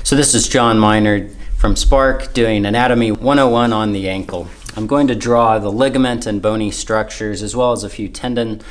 So this is John Minard from Spark doing Anatomy 101 on the ankle. I'm going to draw the ligament and bony structures as well as a few tendon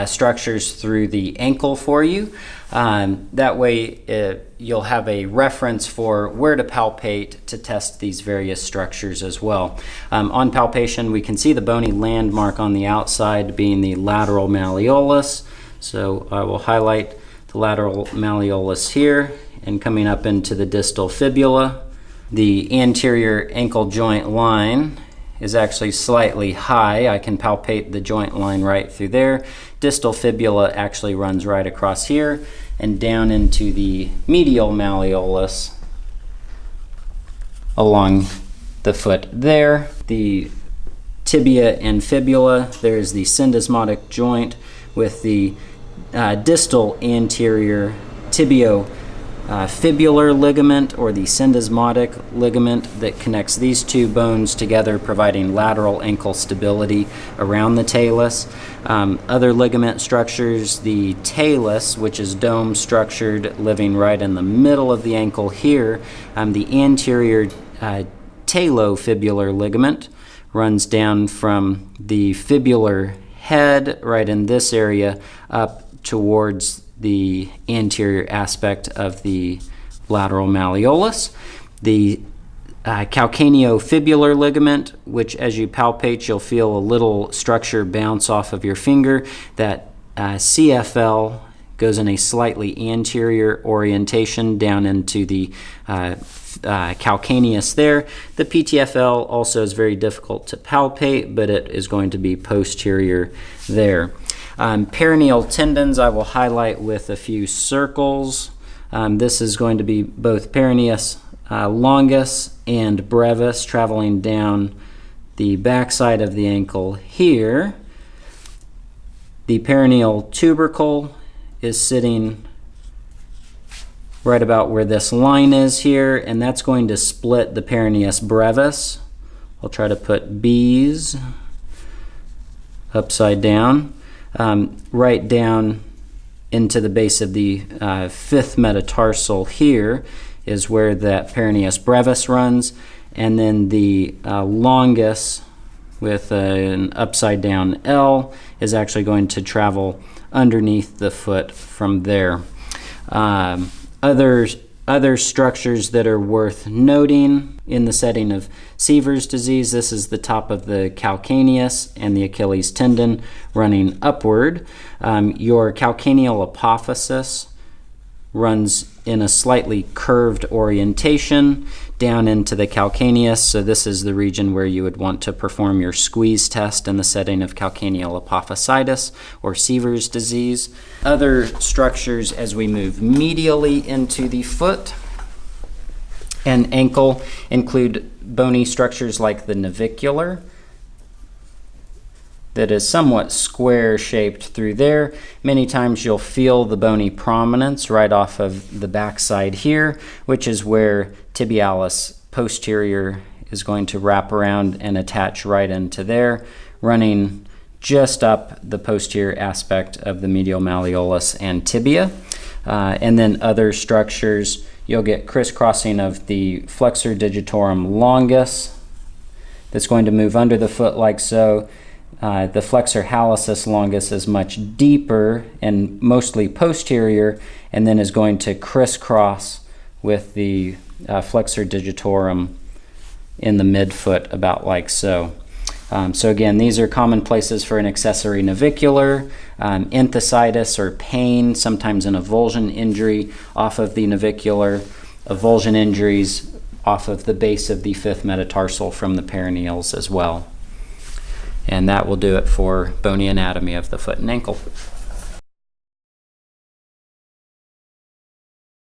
structures through the ankle for you. That way you'll have a reference for where to palpate to test these various structures as well. On palpation, we can see the bony landmark on the outside being the lateral malleolus. So I will highlight the lateral malleolus here and coming up into the distal fibula. The anterior ankle joint line is actually slightly high. I can palpate the joint line right through there. Distal fibula actually runs right across here and down into the medial malleolus along the foot there. The tibia and fibula, there's the syndesmotic joint with the distal anterior tibio-fibular ligament, or the syndesmotic ligament that connects these two bones together, providing lateral ankle stability around the talus. Other ligament structures, the talus, which is dome structured, living right in the middle of the ankle here. The anterior talofibular ligament runs down from the fibular head right in this area up towards the anterior aspect of the lateral malleolus. The calcaneofibular ligament, which as you palpate you'll feel a little structure bounce off of your finger. That CFL goes in a slightly anterior orientation down into the calcaneus there. The PTFL also is very difficult to palpate, but it is going to be posterior there. Peroneal tendons I will highlight with a few circles. This is going to be both peroneus longus and brevis, traveling down the backside of the ankle here. The peroneal tubercle is sitting right about where this line is here, and that's going to split the peroneus brevis. I'll try to put B's upside down. Right down into the base of the fifth metatarsal here is where that peroneus brevis runs, and then the longus with an upside down L is actually going to travel underneath the foot from there. Other structures that are worth noting in the setting of Seaver's disease, this is the top of the calcaneus and the Achilles tendon running upward. Your calcaneal apophysis runs in a slightly curved orientation down into the calcaneus, so this is the region where you would want to perform your squeeze test in the setting of calcaneal apophysitis or Seaver's disease. Other structures as we move medially into the foot and ankle include bony structures like the navicular that is somewhat square shaped through there. Many times you'll feel the bony prominence right off of the backside here, which is where tibialis posterior is going to wrap around and attach right into there, running just up the posterior aspect of the medial malleolus and tibia. And then other structures, you'll get crisscrossing of the flexor digitorum longus that's going to move under the foot like so. The flexor hallucis longus is much deeper and mostly posterior, and then is going to crisscross with the flexor digitorum in the midfoot about like so. So again, these are common places for an accessory navicular, enthesitis or pain, sometimes an avulsion injury off of the navicular, avulsion injuries off of the base of the fifth metatarsal from the peroneals as well. And that will do it for bony anatomy of the foot and ankle.